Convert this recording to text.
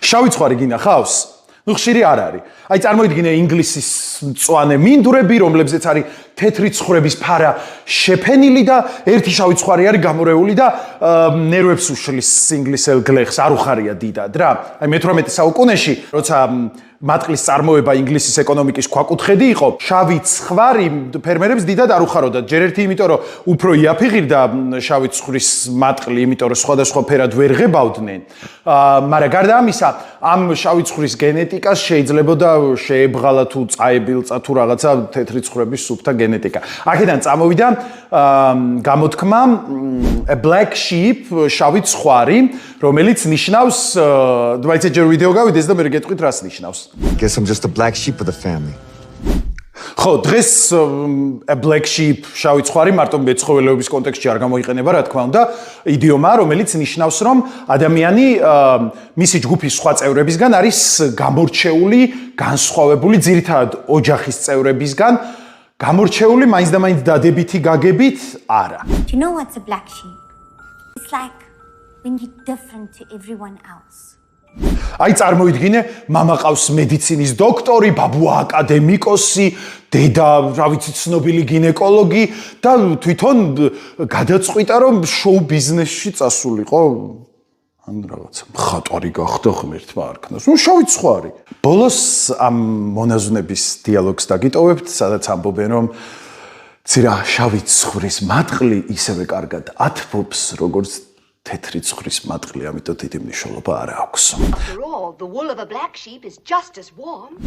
შავი ცხვარი გინახავს? ნუ ხშირი არ არის. აი წარმოიდგინე ინგლისის მწვანე მინდვრები, რომლებზეც არის თეთრი ცხრების ფარა შეფენილი და ერთი შავი ცხვარი არის გამორეული და ნერვებს უშლის ინგლისელ გლეხს, არ უხარია დიდად რა. აი მე-18 საუკუნეში, როცა მატყლის წარმოება ინგლისის ეკონომიკის ქვაკუთხედი იყო, შავი ცხვარი ფერმერებს დიდად არ უხაროდა. ჯერ ერთი იმიტომ, რომ უფრო იაფიღირდა შავი ცხვრის მატყლი, იმიტომ რომ სხვადასხვა ფერად ვერ ღებავდნენ. მაგრამ გარდა ამისა, ამ შავი ცხვრის გენეტიკას შეიძლებოდა შეებღალა თუ წაებილწა თუ რაღაცა თეთრი ცხრების სუფთა გენეტიკა. აქედან წამოვიდა გამოთქმა a black sheep, შავი ცხვარი, რომელიც ნიშნავს, დაიწყე ჯერ ვიდეო გავიდეს და მე გეტყვით რას ნიშნავს. Guess I'm just a black sheep of the family. ხო, დღეს a black sheep, შავი ცხვარი მარტო მეცხოველეობის კონტექსტში არ გამოიყენება, რა თქმა უნდა, იდიომა, რომელიც ნიშნავს, რომ ადამიანი მისი ჯგუფის სხვა წევრებისგან არის გამორჩეული, განსხვავებული, ძირითადად ოჯახის წევრებისგან, გამორჩეული მაინც და მაინც დადებითი გაგებით არა. Do you know what's a black sheep? It's like when you're different to everyone else. აი წარმოიდგინე, მამა ყავს მედიცინის დოქტორი, ბაბუა აკადემიკოსი, დედა, რა ვიცი, ცნობილი გინეკოლოგი და თვითონ გადაწყვიტა, რომ შოუ ბიზნესში წასულიყო. ან რაღაცა მხატვარი გახდა ღმერთმა არქნას. ნუ შავი ცხვარი. ბოლოს ამ მონაზვნების დიალოგს დაგიტოვებთ, სადაც ამბობენ, რომ ცირა შავი ცხვრის მატყლი ისევე კარგად ათბობს, როგორც თეთრი ცხვრის მატყლი, ამიტომ დიდი მნიშვნელობა არ აქვს. After all, the wool of a black sheep is just as warm.